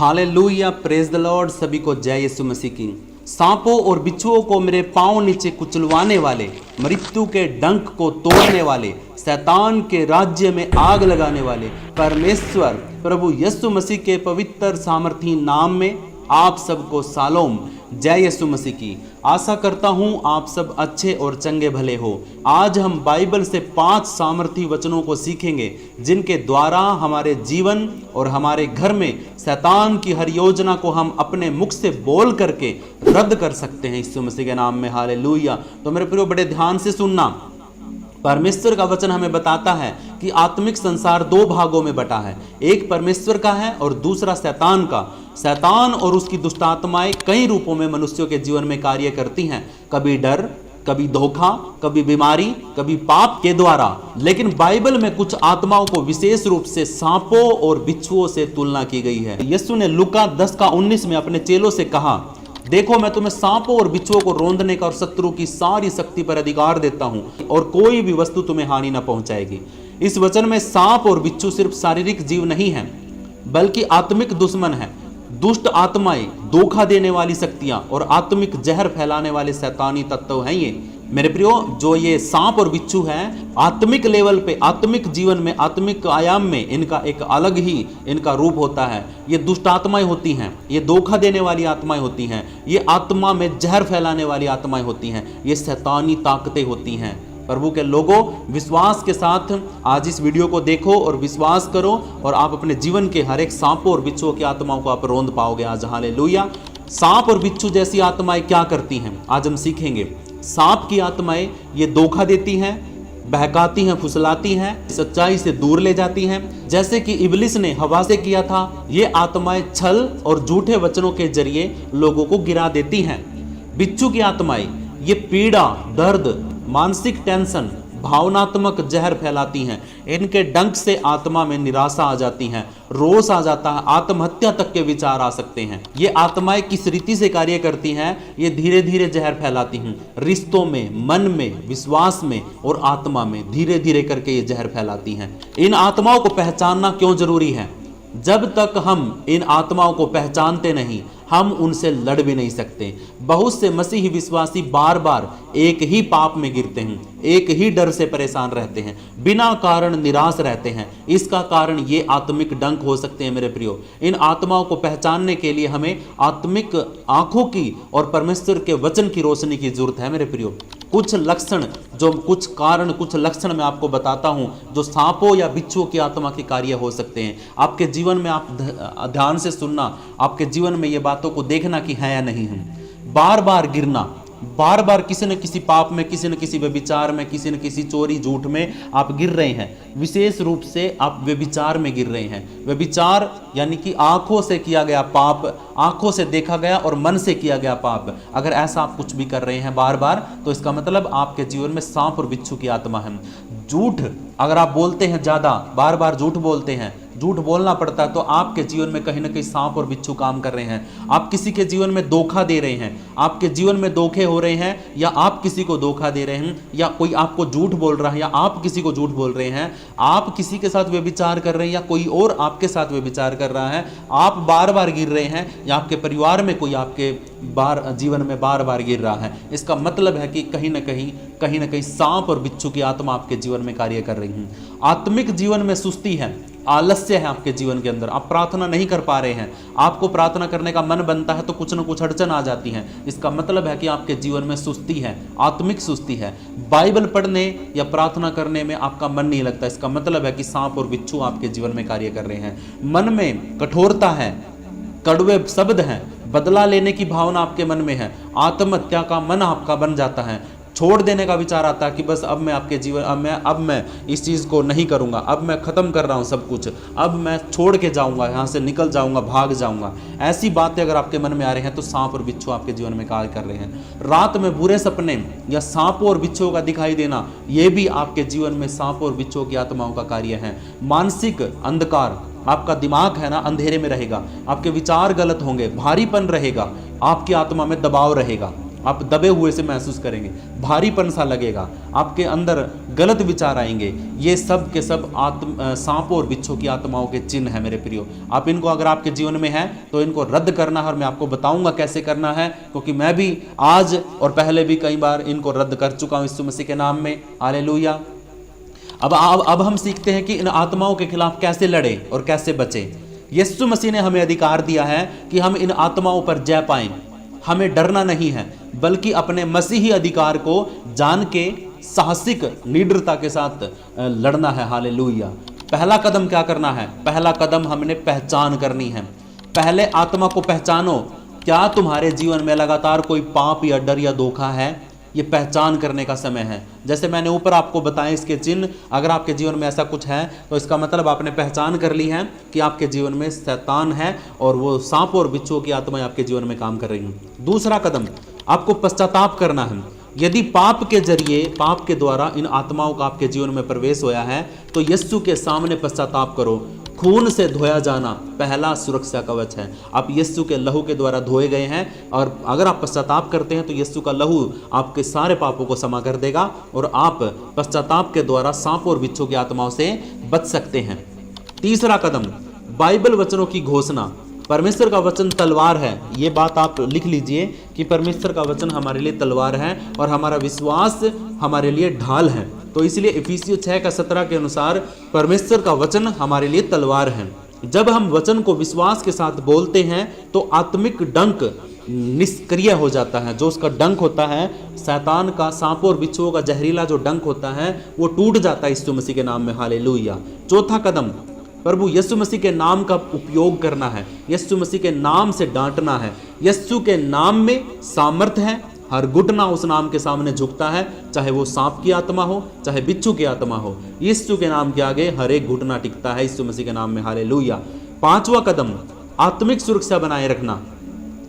Hallelujah, praise the Lord. सभी को जय यीशु मसीह की। सांपों और बिच्छुओं को मेरे पांव नीचे कुचलवाने वाले, मृत्यु के डंक को तोड़ने वाले, शैतान के राज्य में आग लगाने वाले परमेश्वर प्रभु यीशु मसीह के पवित्र सामर्थी नाम में आप सबको शालोम, जय यीशु मसीह की। आशा करता हूं आप सब अच्छे और चंगे भले हो। आज हम बाइबल से 5 सामर्थी वचनों को सीखेंगे जिनके द्वारा हमारे जीवन और हमारे घर में शैतान की हर योजना को हम अपने मुख से बोल करके रद्द कर सकते हैं यीशु मसीह के नाम में। हालेलुया। तो मेरे प्रियो, बड़े ध्यान से सुनना। परमेश्वर का वचन हमें बताता है कि आत्मिक संसार 2 भागों में बटा है, एक परमेश्वर का है और दूसरा शैतान का। शैतान और उसकी दुष्ट आत्माएं कई रूपों में मनुष्यों के जीवन में कार्य करती हैं, कभी डर, कभी धोखा, कभी बीमारी, कभी पाप के द्वारा। लेकिन बाइबल में कुछ आत्माओं को विशेष रूप से सांपों और बिच्छुओं से तुलना की गई है। यीशु ने लूका 10:19 में अपने चेलों से कहा, देखो मैं तुम्हें सांपों और बिच्छुओं को रौंदने का और शत्रु की सारी शक्ति पर अधिकार देता हूं और कोई भी वस्तु तुम्हें हानि न पहुंचाएगी। इस वचन में सांप और बिच्छू सिर्फ शारीरिक जीव नहीं है, बल्कि आत्मिक दुश्मन है। दुष्ट आत्माएं, धोखा देने वाली शक्तियां और आत्मिक जहर फैलाने वाले शैतानी तत्व हैं ये। मेरे प्रियो, जो ये सांप और बिच्छू हैं, आत्मिक लेवल पे, आत्मिक जीवन में, आत्मिक आयाम में इनका एक अलग ही इनका रूप होता है। ये दुष्ट आत्माएं होती हैं, ये धोखा देने वाली आत्माएं होती हैं, ये आत्मा में जहर फैलाने वाली आत्माएं होती हैं, ये शैतानी ताकतें होती हैं। प्रभु के लोगों, विश्वास के साथ आज इस वीडियो को देखो और विश्वास करो और आप अपने जीवन के हर एक सांपों और बिच्छुओं की आत्माओं को आप रौंद पाओगे आज। हालेलुया। सांप और बिच्छू जैसी आत्माएं क्या करती हैं, आज हम सीखेंगे। सांप की आत्माएं ये धोखा देती हैं, बहकाती हैं, फुसलाती हैं, सच्चाई से दूर ले जाती हैं, जैसे कि इब्लिस ने हवा से किया था। ये आत्माएं छल और झूठे वचनों के जरिए लोगों को गिरा देती हैं। बिच्छू की आत्माएं ये पीड़ा, दर्द, मानसिक टेंशन, भावनात्मक जहर फैलाती हैं। इनके डंक से आत्मा में निराशा आ जाती है, रोष आ जाता है, आत्महत्या तक के विचार आ सकते हैं। ये आत्माएं किस रीति से कार्य करती हैं, ये धीरे धीरे जहर फैलाती हैं रिश्तों में, मन में, विश्वास में और आत्मा में, धीरे धीरे करके ये जहर फैलाती हैं। इन आत्माओं को पहचानना क्यों जरूरी है? जब तक हम इन आत्माओं को पहचानते नहीं, हम उनसे लड़ भी नहीं सकते। बहुत से मसीही विश्वासी बार बार एक ही पाप में गिरते हैं, एक ही डर से परेशान रहते हैं, बिना कारण निराश रहते हैं। इसका कारण ये आत्मिक डंक हो सकते हैं। मेरे प्रियो, इन आत्माओं को पहचानने के लिए हमें आत्मिक आंखों की और परमेश्वर के वचन की रोशनी की जरूरत है। मेरे प्रियो, कुछ लक्षण, जो कुछ कारण, कुछ लक्षण मैं आपको बताता हूं जो सांपों या बिच्छुओं की आत्मा के कार्य हो सकते हैं। आपके जीवन में आप ध्यान से सुनना, आपके जीवन में ये बातों को देखना कि है या नहीं है। बार बार गिरना, बार बार किसी न किसी पाप में, किसी न किसी व्यभिचार में, किसी न किसी चोरी झूठ में आप गिर रहे हैं। विशेष रूप से आप व्यभिचार में गिर रहे हैं। व्यभिचार यानी कि आंखों से किया गया पाप, आंखों से देखा गया और मन से किया गया पाप। अगर ऐसा आप कुछ भी कर रहे हैं बार बार, तो इसका मतलब आपके जीवन में सांप और बिच्छू की आत्मा है। झूठ अगर आप बोलते हैं, ज्यादा बार बार झूठ बोलते हैं, झूठ बोलना पड़ता है, तो आपके जीवन में कहीं ना कहीं सांप और बिच्छू काम कर रहे हैं। आप किसी के जीवन में धोखा दे रहे हैं, आपके जीवन में धोखे हो रहे हैं, या आप किसी को धोखा दे रहे हैं, या कोई आपको झूठ बोल रहा है, या आप किसी को झूठ बोल रहे हैं, आप किसी के साथ व्यभिचार कर रहे हैं, या कोई और आपके साथ व्यभिचार कर रहा है, आप बार बार गिर रहे हैं, या आपके परिवार में कोई आपके जीवन में बार बार गिर रहा है। इसका मतलब है कि कहीं ना कहीं सांप और बिच्छू की आत्मा आपके जीवन में कार्य कर रही है। आत्मिक जीवन में सुस्ती है, आलस्य है आपके जीवन के अंदर, आप प्रार्थना नहीं कर पा रहे हैं, आपको प्रार्थना करने का मन बनता है तो कुछ न कुछ अड़चन आ जाती है। इसका मतलब है कि आपके जीवन में सुस्ती है, आत्मिक सुस्ती है। बाइबल पढ़ने या प्रार्थना करने में आपका मन नहीं लगता। इसका मतलब है कि सांप और बिच्छू आपके जीवन में कार्य कर रहे हैं। मन में कठोरता है, कड़वे शब्द हैं, बदला लेने की भावना आपके मन में है, आत्महत्या का मन आपका बन जाता है, छोड़ देने का विचार आता है कि बस अब मैं आपके जीवन, अब मैं इस चीज़ को नहीं करूँगा, अब मैं ख़त्म कर रहा हूँ सब कुछ, अब मैं छोड़ के जाऊँगा, यहाँ से निकल जाऊँगा, भाग जाऊँगा। ऐसी बातें अगर आपके मन में आ रहे हैं तो सांप और बिच्छू आपके जीवन में कार्य कर रहे हैं। रात में बुरे सपने या सांपों और बिच्छुओं का दिखाई देना, ये भी आपके जीवन में सांपों और बिच्छुओं की आत्माओं का कार्य है। मानसिक अंधकार, आपका दिमाग है ना अंधेरे में रहेगा, आपके विचार गलत होंगे, भारीपन रहेगा, आपकी आत्मा में दबाव रहेगा, आप दबे हुए से महसूस करेंगे, भारीपन सा लगेगा, आपके अंदर गलत विचार आएंगे। ये सब के सब सांपों और बिच्छू की आत्माओं के चिन्ह है मेरे प्रियो। आप इनको अगर आपके जीवन में है तो इनको रद्द करना है, और मैं आपको बताऊंगा कैसे करना है, क्योंकि मैं भी आज और पहले भी कई बार इनको रद्द कर चुका हूं यीशु मसीह के नाम में। हालेलुया। अब हम सीखते हैं कि इन आत्माओं के खिलाफ कैसे लड़े और कैसे बचे। यीशु मसीह ने हमें अधिकार दिया है कि हम इन आत्माओं पर जय पाएं। हमें डरना नहीं है, बल्कि अपने मसीही अधिकार को जान के साहसिक निडरता के साथ लड़ना है। हालेलुया। पहला कदम क्या करना है? पहला कदम हमने पहचान करनी है। पहले आत्मा को पहचानो। क्या तुम्हारे जीवन में लगातार कोई पाप या डर या धोखा है? ये पहचान करने का समय है। जैसे मैंने ऊपर आपको बताया इसके चिन्ह, अगर आपके जीवन में ऐसा कुछ है तो इसका मतलब आपने पहचान कर ली है कि आपके जीवन में शैतान है और वो सांप और बिच्छुओं की आत्माएं आपके जीवन में काम कर रही हैं। दूसरा कदम, आपको पश्चाताप करना है। यदि पाप के जरिए, पाप के द्वारा इन आत्माओं का आपके जीवन में प्रवेश होया है तो यीशु के सामने पश्चाताप करो। खून से धोया जाना पहला सुरक्षा कवच है। आप यीशु के लहू के द्वारा धोए गए हैं, और अगर आप पश्चाताप करते हैं तो यीशु का लहू आपके सारे पापों को क्षमा कर देगा और आप पश्चाताप के द्वारा सांप और बिच्छू की आत्माओं से बच सकते हैं। तीसरा कदम, बाइबल वचनों की घोषणा। परमेश्वर का वचन तलवार है। ये बात आप लिख लीजिए कि परमेश्वर का वचन हमारे लिए तलवार है और हमारा विश्वास हमारे लिए ढाल है। तो इसलिए इफिसियों 6:17 के अनुसार परमेश्वर का वचन हमारे लिए तलवार है। जब हम वचन को विश्वास के साथ बोलते हैं तो आत्मिक डंक निष्क्रिय हो जाता है। जो उसका डंक होता है, शैतान का, सांपों और बिच्छुओं का जहरीला जो डंक होता है, वो टूट जाता है यीशु मसीह के नाम में। हालेलुया। चौथा कदम, प्रभु यीशु मसीह के नाम का उपयोग करना है। यीशु मसीह के नाम से डांटना है। यीशु के नाम में सामर्थ्य है। हर घुटना उस नाम के सामने झुकता है, चाहे वो सांप की आत्मा हो, चाहे बिच्छू की आत्मा हो। यीशु के नाम के आगे हर एक घुटना टिकता है यीशु मसीह के नाम में। हालेलुया। पांचवा कदम, आत्मिक सुरक्षा बनाए रखना।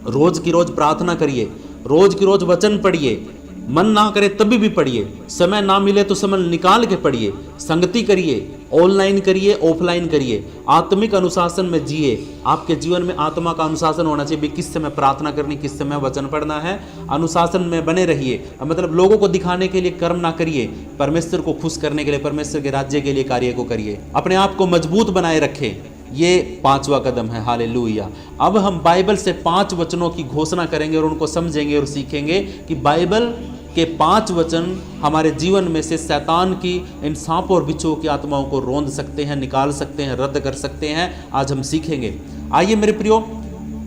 रोज की रोज प्रार्थना करिए, रोज की रोज वचन पढ़िए। मन ना करे तभी भी पढ़िए, समय ना मिले तो समय निकाल के पढ़िए। संगति करिए, ऑनलाइन करिए, ऑफलाइन करिए। आत्मिक अनुशासन में जिए। आपके जीवन में आत्मा का अनुशासन होना चाहिए। किस समय प्रार्थना करनी, किस समय वचन पढ़ना है। अनुशासन में बने रहिए। मतलब लोगों को दिखाने के लिए कर्म ना करिए, परमेश्वर को खुश करने के लिए, परमेश्वर के राज्य के लिए कार्य को करिए। अपने आप को मजबूत बनाए रखें। ये पांचवा कदम है। हालेलुया। अब हम बाइबल से 5 वचनों की घोषणा करेंगे और उनको समझेंगे और सीखेंगे कि बाइबल के 5 वचन हमारे जीवन में से शैतान की, इन सांपों और बिच्छुओं की आत्माओं को रोंद सकते हैं, निकाल सकते हैं, रद्द कर सकते हैं। आज हम सीखेंगे। आइए मेरे प्रियो,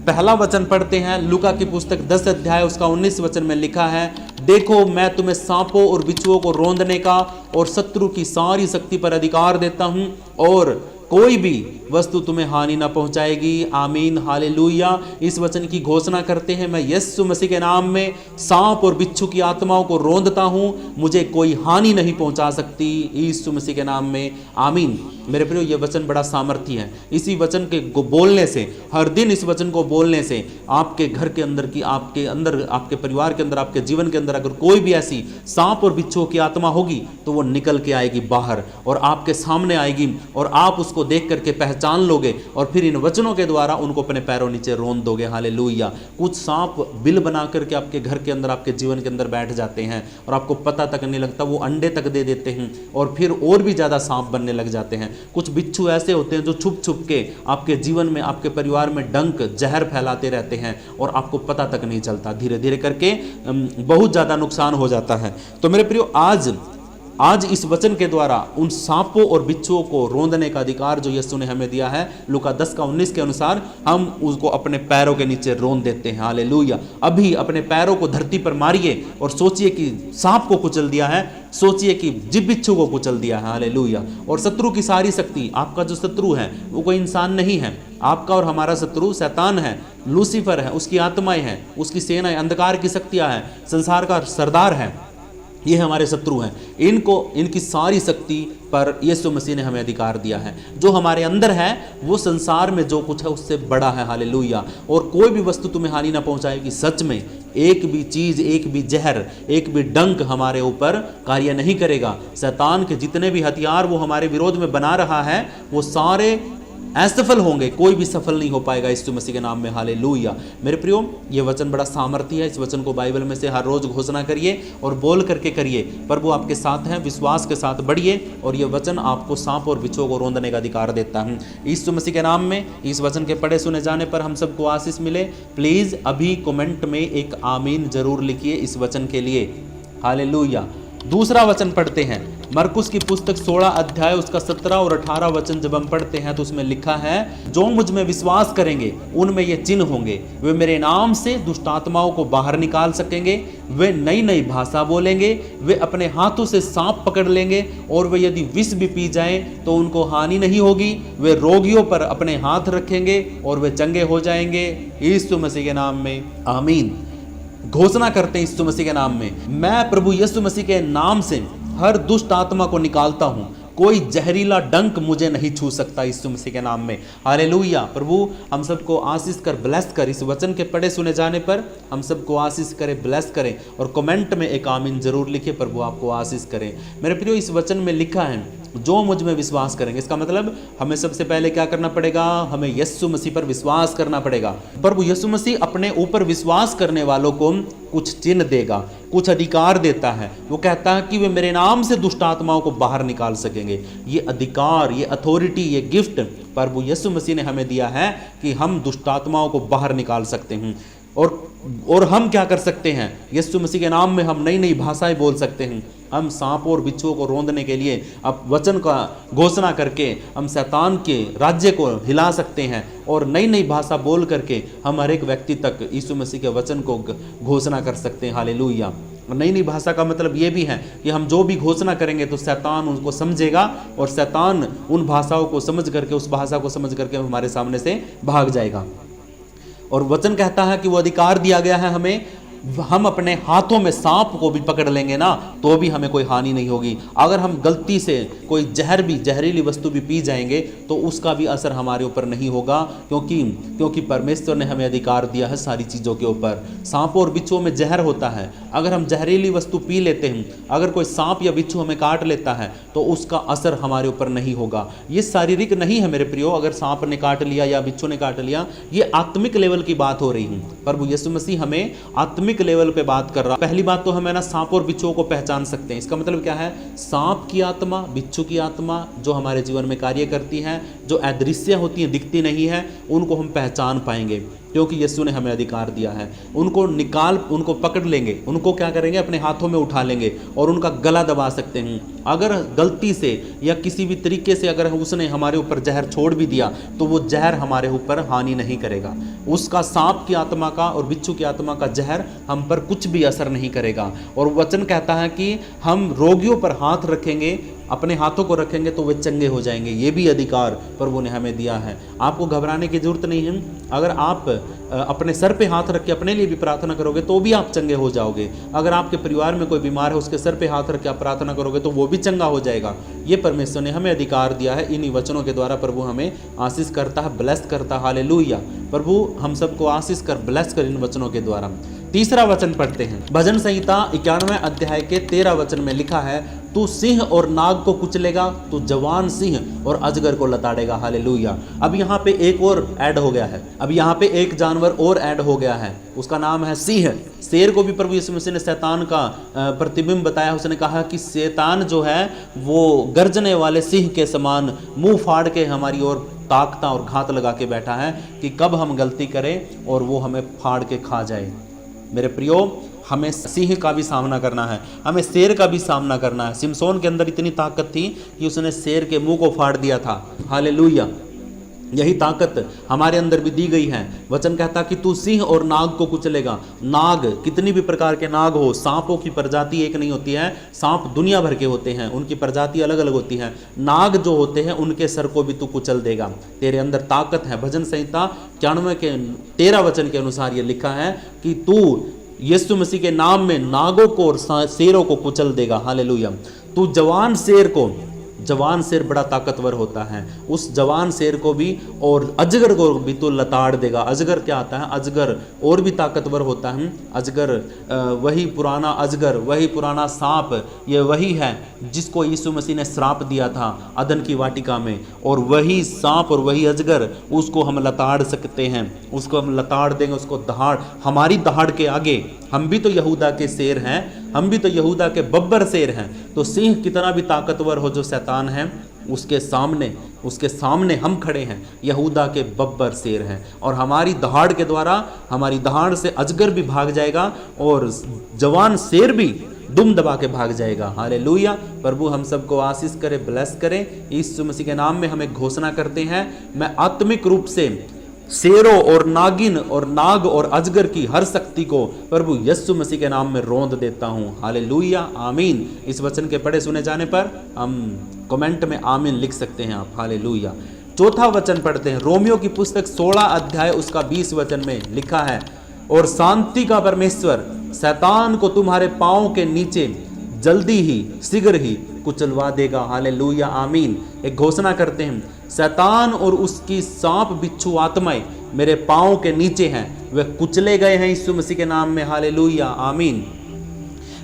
पहला वचन पढ़ते हैं। लूका की पुस्तक 10 अध्याय उसका 19 वचन में लिखा है, देखो मैं तुम्हें सांपों और बिच्छुओं को रोंदने का और शत्रु की सारी शक्ति पर अधिकार देता हूं, और कोई भी वस्तु तुम्हें हानि ना पहुंचाएगी। आमीन। हालेलुया। इस वचन की घोषणा करते हैं, मैं यीशु मसीह के नाम में सांप और बिच्छू की आत्माओं को रोंदता हूं, मुझे कोई हानि नहीं पहुंचा सकती, यीशु मसीह के नाम में। आमीन। मेरे प्रियो, ये वचन बड़ा सामर्थी है। इसी वचन के बोलने से, हर दिन इस वचन को बोलने से आपके घर के अंदर की, आपके अंदर, आपके परिवार के अंदर, आपके जीवन के अंदर अगर कोई भी ऐसी सांप और बिच्छू की आत्मा होगी तो वो निकल के आएगी बाहर और आपके सामने आएगी, और आप उसको देख करके पहचान लोगे और फिर इन वचनों के द्वारा उनको अपने पैरों नीचे रोंद दोगे। हालेलुया। कुछ सांप बिल बना करके आपके घर के अंदर, आपके जीवन के अंदर बैठ जाते हैं और आपको पता तक नहीं लगता। वो अंडे तक दे देते हैं और फिर और भी ज्यादा सांप बनने लग जाते हैं। कुछ बिच्छू ऐसे होते हैं जो छुप छुप के आपके जीवन में, आपके परिवार में डंक, जहर फैलाते रहते हैं और आपको पता तक नहीं चलता। धीरे धीरे करके बहुत ज्यादा नुकसान हो जाता है। तो मेरे प्रियो, आज इस वचन के द्वारा उन सांपों और बिच्छुओं को रोंदने का अधिकार जो यीशु ने हमें दिया है, लूका 10:19 के अनुसार, हम उसको अपने पैरों के नीचे रोंद देते हैं। हालेलुया। अभी अपने पैरों को धरती पर मारिए और सोचिए कि सांप को कुचल दिया है, सोचिए कि जिब बिच्छू को कुचल दिया है। हालेलुया। और शत्रु की सारी शक्ति, आपका जो शत्रु है वो कोई इंसान नहीं है। आपका और हमारा शत्रु शैतान है, लूसीफर है, उसकी आत्माएं हैं, उसकी सेनाएं, अंधकार की शक्तियां हैं, संसार का सरदार है। ये हमारे शत्रु हैं। इनकी सारी शक्ति पर यीशु मसीह ने हमें अधिकार दिया है। जो हमारे अंदर है वो संसार में जो कुछ है उससे बड़ा है। हालेलुया। और कोई भी वस्तु तुम्हें हानि ना पहुंचाएगी। सच में एक भी चीज, एक भी जहर, एक भी डंक हमारे ऊपर कार्य नहीं करेगा। शैतान के जितने भी हथियार वो हमारे विरोध में बना रहा है, वो सारे असफल होंगे, कोई भी सफल नहीं हो पाएगा यीशु मसीह के नाम में। हालेलुया। मेरे प्रियो, ये वचन बड़ा सामर्थी है। इस वचन को बाइबल में से हर रोज घोषणा करिए और बोल करके करिए। प्रभु आपके साथ हैं, विश्वास के साथ बढ़िए और ये वचन आपको सांप और बिच्छुओं को रौंदने का अधिकार देता है यीशु मसीह के नाम में। इस वचन के पढ़े सुने जाने पर हम सबको आशीष मिले। प्लीज अभी कमेंट में एक आमीन जरूर लिखिए इस वचन के लिए। हालेलुया। दूसरा वचन पढ़ते हैं, मरकुस की पुस्तक 16 अध्याय उसका 17 और 18 वचन जब हम पढ़ते हैं तो उसमें लिखा है, जो मुझ में विश्वास करेंगे उनमें ये चिन्ह होंगे, वे मेरे नाम से दुष्ट आत्माओं को बाहर निकाल सकेंगे, वे नई नई भाषा बोलेंगे, वे अपने हाथों से सांप पकड़ लेंगे और वे यदि विष भी पी जाएं तो उनको हानि नहीं होगी, वे रोगियों पर अपने हाथ रखेंगे और वे चंगे हो जाएंगे यीशु मसीह के नाम में। आमीन। घोषणा करते हैं यीशु मसीह के नाम में, मैं प्रभु यीशु मसीह के नाम से हर दुष्ट आत्मा को निकालता हूं, कोई जहरीला डंक मुझे नहीं छू सकता यीशु मसीह के नाम में। हालेलुया। प्रभु हम सबको आशीष कर, ब्लेस कर। इस वचन के पढ़े सुने जाने पर हम सबको आशीष करे, ब्लेस करें और कमेंट में एक आमीन जरूर लिखिए। प्रभु आपको आशीष करें। मेरे प्रियो, इस वचन में लिखा है, जो मुझ में विश्वास करेंगे। इसका मतलब हमें सबसे पहले क्या करना पड़ेगा? हमें यीशु मसीह पर विश्वास करना पड़ेगा। प्रभु यीशु मसीह अपने ऊपर विश्वास करने वालों को कुछ चिन्ह देगा, कुछ अधिकार देता है। वो कहता है कि वे मेरे नाम से दुष्ट आत्माओं को बाहर निकाल सकेंगे। ये अधिकार, ये अथॉरिटी, ये गिफ्ट प्रभु यीशु मसीह ने हमें दिया है कि हम दुष्ट आत्माओं को बाहर निकाल सकते हैं। और हम क्या कर सकते हैं? यीशु मसीह के नाम में हम नई नई भाषाएं बोल सकते हैं। हम सांपों और बिच्छुओं को रौंदने के लिए अब वचन का घोषणा करके हम शैतान के राज्य को हिला सकते हैं और नई नई भाषा बोल करके हम हर एक व्यक्ति तक यीशु मसीह के वचन को घोषणा कर सकते हैं। हालेलुया। नई नई भाषा का मतलब ये भी है कि हम जो भी घोषणा करेंगे तो शैतान उनको समझेगा और शैतान उन भाषाओं को समझ करके, उस भाषा को समझ करके हमारे सामने से भाग जाएगा। और वचन कहता है कि वो अधिकार दिया गया है हमें, हम अपने हाथों में सांप को भी पकड़ लेंगे ना तो भी हमें कोई हानि नहीं होगी। अगर हम गलती से कोई जहरीली वस्तु भी पी जाएंगे तो उसका भी असर हमारे ऊपर नहीं होगा, क्योंकि परमेश्वर ने हमें अधिकार दिया है सारी चीज़ों के ऊपर। सांपों और बिच्छुओं में जहर होता है। अगर हम जहरीली वस्तु पी लेते हैं, अगर कोई सांप या बिच्छू हमें काट लेता है तो उसका असर हमारे ऊपर नहीं होगा। ये शारीरिक नहीं है मेरे प्रियो। अगर सांप ने काट लिया या बिच्छू ने काट लिया, ये आत्मिक लेवल की बात हो रही है। प्रभु यीशु मसीह हमें आत्मिक लेवल पे बात कर रहा। पहली बात तो हमें ना सांप और बिच्छुओं को पहचान सकते हैं। इसका मतलब क्या है? सांप की आत्मा, बिच्छू की आत्मा जो हमारे जीवन में कार्य करती है, जो अदृश्य होती है, दिखती नहीं है, उनको हम पहचान पाएंगे क्योंकि यीशु ने हमें अधिकार दिया है। उनको पकड़ लेंगे, उनको क्या करेंगे? अपने हाथों में उठा लेंगे और उनका गला दबा सकते हैं। अगर गलती से या किसी भी तरीके से अगर उसने हमारे ऊपर जहर छोड़ भी दिया तो वो जहर हमारे ऊपर हानि नहीं करेगा। उसका सांप की आत्मा का और बिच्छू की आत्मा का जहर हम पर कुछ भी असर नहीं करेगा। और वचन कहता है कि हम रोगियों पर हाथ रखेंगे, अपने हाथों को रखेंगे तो वे चंगे हो जाएंगे। ये भी अधिकार प्रभु ने हमें दिया है। आपको घबराने की जरूरत नहीं है। अगर आप अपने सर पे हाथ रख के अपने लिए भी प्रार्थना करोगे तो भी आप चंगे हो जाओगे। अगर आपके परिवार में कोई बीमार है, उसके सर पे हाथ रख के आप प्रार्थना करोगे तो वो भी चंगा हो जाएगा। ये परमेश्वर ने हमें अधिकार दिया है। इन्हीं वचनों के द्वारा प्रभु हमें आशीष करता है, ब्लेस करता है। हालेलुया। प्रभु हम सबको आशीष कर, ब्लेस कर इन वचनों के द्वारा। तीसरा वचन पढ़ते हैं। भजन संहिता 91 अध्याय के 13 वचन में लिखा है, तू सिंह और नाग को कुचलेगा, तू जवान सिंह और अजगर को लताड़ेगा। हालेलुया। अब यहाँ पे एक और ऐड हो गया है। अब यहाँ पे एक जानवर और ऐड हो गया है, उसका नाम है सिंह। शेर को भी प्रभु यीशु मसीह ने शैतान का प्रतिबिंब बताया। उसने कहा कि शैतान जो है वो गर्जने वाले सिंह के समान मुंह फाड़ के हमारी ओर ताकता और घात लगा के बैठा है कि कब हम गलती करें और वो हमें फाड़ के खा जाए। मेरे प्रियो, हमें सिंह का भी सामना करना है, हमें शेर का भी सामना करना है। सिमसोन के अंदर इतनी ताकत थी कि उसने शेर के मुंह को फाड़ दिया था। हालेलुया। यही ताकत हमारे अंदर भी दी गई है। वचन कहता कि तू सिंह और नाग को कुचलेगा। नाग, कितनी भी प्रकार के नाग हो, सांपों की प्रजाति एक नहीं होती है। सांप दुनिया भर के होते हैं, उनकी प्रजाति अलग अलग होती है। नाग जो होते हैं उनके सर को भी तू कुचल देगा। तेरे अंदर ताकत है। भजन संहिता 91 के 13 वचन के अनुसार ये लिखा है कि तू यीशु मसीह के नाम में नागों को और शेरों को कुचल देगा। हालेलुया। तू जवान शेर को, जवान शेर बड़ा ताकतवर होता है, उस जवान शेर को भी और अजगर को भी तो लताड़ देगा। अजगर क्या आता है? अजगर और भी ताकतवर होता है। अजगर वही पुराना अजगर, वही पुराना सांप, ये वही है जिसको यीशु मसीह ने श्राप दिया था अदन की वाटिका में। और वही सांप और वही अजगर, उसको हम लताड़ सकते हैं, उसको हम लताड़ देंगे, उसको दहाड़, हमारी दहाड़ के आगे हम भी तो यहूदा के शेर हैं, हम भी तो यहूदा के बब्बर शेर हैं। तो सिंह कितना भी ताकतवर हो जो शैतान है, उसके सामने हम खड़े हैं, यहूदा के बब्बर शेर हैं। और हमारी दहाड़ के द्वारा, हमारी दहाड़ से अजगर भी भाग जाएगा और जवान शेर भी दुम दबा के भाग जाएगा। हालेलुया। प्रभु हम सबको आशीष करे, ब्लेस करे। यीशु मसीह के नाम में हमें घोषणा करते हैं, मैं आत्मिक रूप से शेरों और नागिन और नाग और अजगर की हर शक्ति को प्रभु यीशु मसीह के नाम में रोंद देता हूं। हालेलुया, आमीन। इस वचन के पढ़े सुने जाने पर हम कमेंट में आमीन लिख सकते हैं आप। हालेलुया। चौथा वचन पढ़ते हैं, रोमियो की पुस्तक 16 अध्याय उसका 20 वचन में लिखा है, और शांति का परमेश्वर शैतान को तुम्हारे पांव के नीचे जल्दी ही, शीघ्र ही कुचलवा देगा। हालेलुया, आमीन। एक घोषणा करते हैं, शैतान और उसकी सांप बिच्छू आत्माएं मेरे पांव के नीचे हैं, वे कुचले गए हैं यीशु मसीह के नाम में। हालेलुया, आमीन।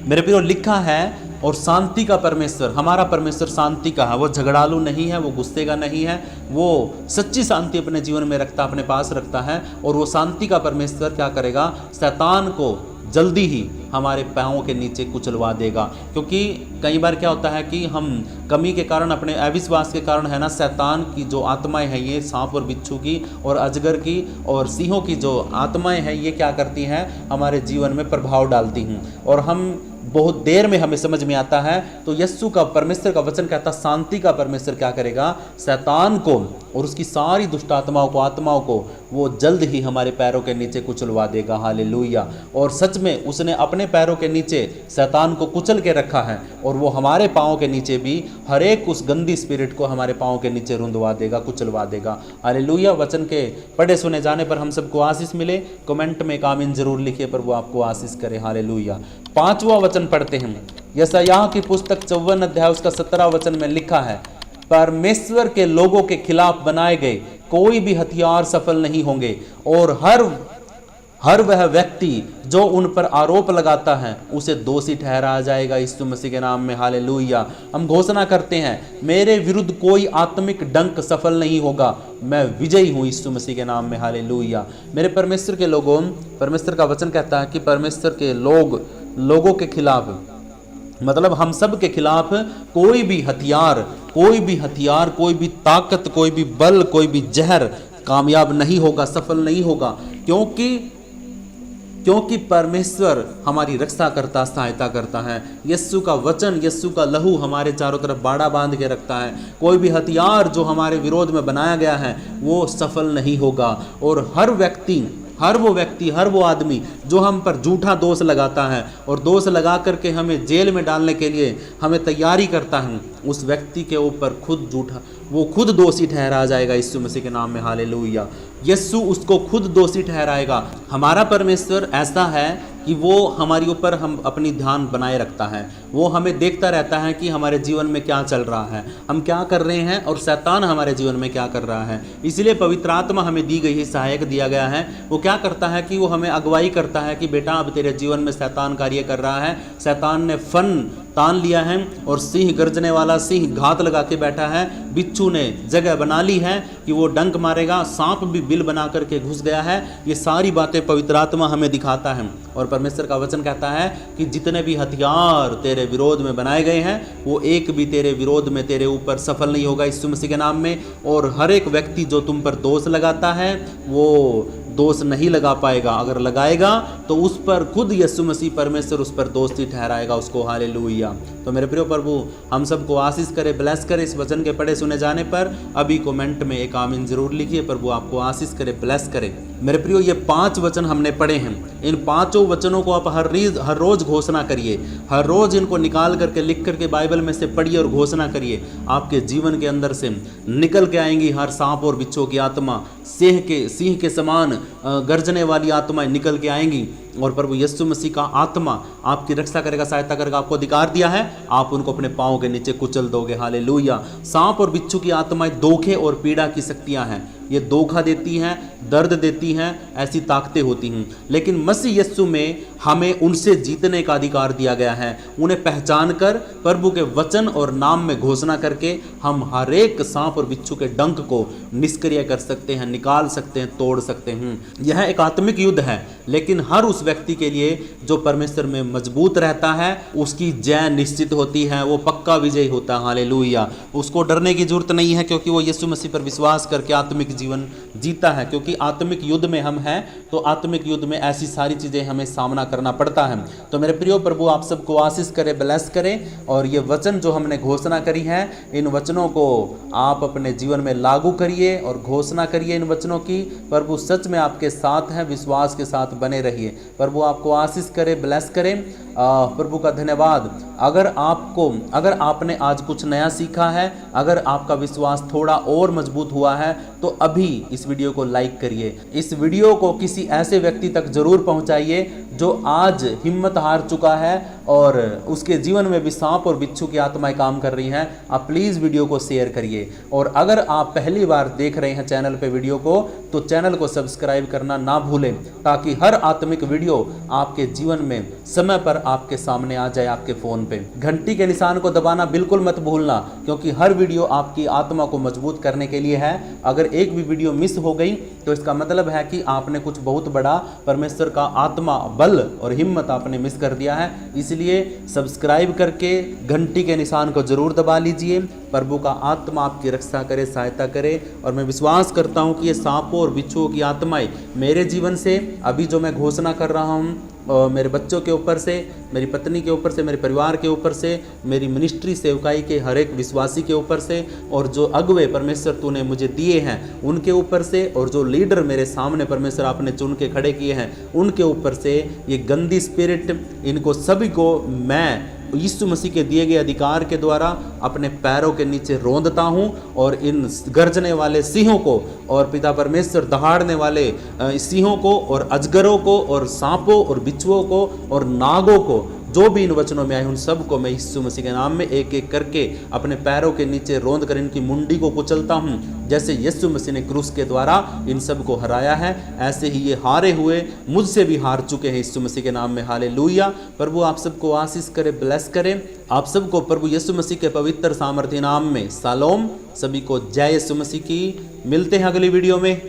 मेरे प्रियो लिखा है, और शांति का परमेश्वर, हमारा परमेश्वर शांति का है, वो झगड़ालू नहीं है, वो गुस्से का नहीं है, वो सच्ची शांति अपने जीवन में रखता, अपने पास रखता है। और वो शांति का परमेश्वर क्या करेगा? शैतान को जल्दी ही हमारे पाँवों के नीचे कुचलवा देगा। क्योंकि कई बार क्या होता है कि हम कमी के कारण, अपने अविश्वास के कारण है ना, शैतान की जो आत्माएं हैं, ये सांप और बिच्छू की और अजगर की और सिंहों की जो आत्माएं हैं, ये क्या करती हैं? हमारे जीवन में प्रभाव डालती हैं और हम बहुत देर में हमें समझ में आता है। तो यीशु का परमेश्वर का वचन कहता, शांति का परमेश्वर क्या करेगा? शैतान को और उसकी सारी दुष्ट आत्माओं को वो जल्द ही हमारे पैरों के नीचे कुचलवा देगा। हालेलुया। और सच में उसने अपने पैरों के नीचे शैतान को कुचल के रखा है, और वो हमारे पाँव के नीचे भी हर एक उस गंदी स्पिरिट को हमारे पाँव के नीचे रुंधवा देगा, कुचलवा देगा। हालेलुया। वचन के पढ़े सुने जाने पर हम सबको आशीष मिले। कमेंट में एक आमीन जरूर लिखिए, पर वो आपको आशीष करे। हालेलुया। 5वां वचन पढ़ते हैं, यशायाह की पुस्तक 54 अध्याय उसका 17 वचन में लिखा है, परमेश्वर के लोगों के खिलाफ बनाए गए कोई भी हथियार सफल नहीं होंगे, और हर वह व्यक्ति जो उन पर आरोप लगाता है उसे दोषी ठहराया जाएगा यीशु मसीह के नाम में। हालेलुया। हम घोषणा करते हैं, मेरे विरुद्ध कोई आत्मिक डंक सफल नहीं होगा, मैं विजयी हूं यीशु मसीह के नाम में। हालेलुया। मेरे परमेश्वर के लोगों, परमेश्वर का वचन कहता है कि परमेश्वर के लोगों के खिलाफ, मतलब हम सब के खिलाफ कोई भी हथियार, कोई भी ताकत, कोई भी बल, कोई भी जहर कामयाब नहीं होगा, सफल नहीं होगा। क्योंकि परमेश्वर हमारी रक्षा करता, सहायता करता है। यीशु का वचन, यीशु का लहू हमारे चारों तरफ बाड़ा बांध के रखता है। कोई भी हथियार जो हमारे विरोध में बनाया गया है वो सफल नहीं होगा। और हर वो आदमी जो हम पर झूठा दोष लगाता है और दोष लगा करके हमें जेल में डालने के लिए हमें तैयारी करता है, उस व्यक्ति के ऊपर खुद दोषी ठहराया जाएगा यीशु मसीह के नाम में। हालेलुया। यीशु उसको खुद दोषी ठहराएगा। हमारा परमेश्वर ऐसा है कि वो हमारे ऊपर हम अपनी ध्यान बनाए रखता है, वो हमें देखता रहता है कि हमारे जीवन में क्या चल रहा है, हम क्या कर रहे हैं और शैतान हमारे जीवन में क्या कर रहा है। इसलिए पवित्र आत्मा हमें दी गई है, सहायक दिया गया है। वो क्या करता है कि वो हमें अगुवाई करता है कि बेटा अब तेरे जीवन में शैतान कार्य कर रहा है, शैतान ने फन तान लिया है और सिंह, गर्जने वाला सिंह घात लगा के बैठा है, बिच्छू ने जगह बना ली है कि वो डंक मारेगा, सांप भी बिल बना करके घुस गया है। ये सारी बातें पवित्र आत्मा हमें दिखाता है। और परमेश्वर का वचन कहता है कि जितने भी हथियार तेरे विरोध में बनाए गए हैं वो एक भी तेरे विरोध में, तेरे ऊपर सफल नहीं होगा यीशु मसीह के नाम में। और हर एक व्यक्ति जो तुम पर दोष लगाता है वो दोष नहीं लगा पाएगा, अगर लगाएगा तो उस पर खुद यीशु मसीह परमेश्वर उस पर दोषी ठहराएगा उसको। हालेलुया। तो मेरे प्रिय प्रभु हम सबको आशीष करे, ब्लेस करे। इस वचन के पढ़े सुने जाने पर अभी कमेंट में एक आमीन जरूर लिखिए। प्रभु आपको आशीष करे, ब्लेस करे। मेरे प्रियो, ये 5 वचन हमने पढ़े हैं, इन 5 वचनों को आप हर रोज घोषणा करिए, हर रोज इनको निकाल करके लिख करके बाइबल में से पढ़िए और घोषणा करिए। आपके जीवन के अंदर से निकल के आएंगी हर सांप और बिच्छू की आत्मा, सिंह के समान गर्जने वाली आत्माएं निकल के आएंगी। और प्रभु यीशु मसीह का आत्मा आपकी रक्षा करेगा, सहायता करेगा, आपको अधिकार दिया है, आप उनको अपने पाँव के नीचे कुचल दोगे। हालेलुया। सांप और बिच्छू की आत्माएं धोखे और पीड़ा की शक्तियां हैं। ये धोखा देती हैं, दर्द देती हैं, ऐसी ताकतें होती हैं। लेकिन मसीह यीशु में हमें उनसे जीतने का अधिकार दिया गया है। उन्हें पहचान कर प्रभु के वचन और नाम में घोषणा करके हम हर एक सांप और बिच्छू के डंक को निष्क्रिय कर सकते हैं, निकाल सकते हैं, तोड़ सकते हैं। यह एक आत्मिक युद्ध है, लेकिन हर उस व्यक्ति के लिए जो परमेश्वर में मजबूत रहता है उसकी जय निश्चित होती है, वो पक्का विजयी होता है। हालेलुया। उसको डरने की जरूरत नहीं है, क्योंकि वो यीशु मसीह पर विश्वास करके आत्मिक जीवन जीता है। क्योंकि आत्मिक युद्ध में हम हैं, तो आत्मिक युद्ध में ऐसी सारी चीजें हमें सामना करना पड़ता है। तो मेरे प्रियो, प्रभु आप सबको आशीष करे, ब्लेस करे। और ये वचन जो हमने घोषणा करी है, इन वचनों को आप अपने जीवन में लागू करिए और घोषणा करिए इन वचनों की। प्रभु सच में आपके साथ हैं, विश्वास के साथ बने रहिए। प्रभु आपको आशीष करे, ब्लेस करे। प्रभु का धन्यवाद। अगर आपने आज कुछ नया सीखा है, अगर आपका विश्वास थोड़ा और मजबूत हुआ है, तो अभी इस वीडियो को लाइक करिए। इस वीडियो को किसी ऐसे व्यक्ति तक जरूर पहुंचाइए जो आज हिम्मत हार चुका है और उसके जीवन में भी सांप और बिच्छू की आत्माएं काम कर रही हैं। आप प्लीज वीडियो को शेयर करिए। और अगर आप पहली बार देख रहे हैं चैनल पे वीडियो को, तो चैनल को सब्सक्राइब करना ना भूलें, ताकि हर आत्मिक वीडियो आपके जीवन में समय पर आपके सामने आ जाए, आपके फोन पे। घंटी के निशान को दबाना बिल्कुल मत भूलना, क्योंकि हर वीडियो आपकी आत्मा को मजबूत करने के लिए है। अगर एक भी वीडियो मिस हो गई तो इसका मतलब है कि आपने कुछ बहुत बड़ा परमेश्वर का आत्मा, बल और हिम्मत आपने मिस कर दिया है। इसलिए सब्सक्राइब करके घंटी के निशान को जरूर दबा लीजिए। प्रभु का आत्मा आपकी रक्षा करे, सहायता करे। और मैं विश्वास करता हूं कि ये सांपों और बिच्छुओं की आत्माएं मेरे जीवन से, अभी जो मैं घोषणा कर रहा हूं, मेरे बच्चों के ऊपर से, मेरी पत्नी के ऊपर से, मेरे परिवार के ऊपर से, मेरी मिनिस्ट्री सेवकाई के हर एक विश्वासी के ऊपर से, और जो अगुवे परमेश्वर तूने मुझे दिए हैं उनके ऊपर से, और जो लीडर मेरे सामने परमेश्वर आपने चुन के खड़े किए हैं उनके ऊपर से, ये गंदी स्पिरिट, इनको सभी को मैं यीशु मसीह के दिए गए अधिकार के द्वारा अपने पैरों के नीचे रौंदता हूं। और इन गर्जने वाले सिंहों को और पिता परमेश्वर दहाड़ने वाले सिंहों को और अजगरों को और सांपों और बिच्छुओं को और नागों को, जो भी इन वचनों में आए, उन सबको मैं यीशु मसीह के नाम में एक एक करके अपने पैरों के नीचे रौंद कर इनकी मुंडी को कुचलता हूं। जैसे यीशु मसीह ने क्रूस के द्वारा इन सब को हराया है, ऐसे ही ये हारे हुए मुझसे भी हार चुके हैं यीशु मसीह के नाम में। हालेलुया। प्रभु आप सबको आशीष करे, ब्लेस करे। आप सबको प्रभु यीशु मसीह के पवित्र सामर्थ्य नाम में शालोम। सभी को जय यीशु मसीह की। मिलते हैं अगली वीडियो में।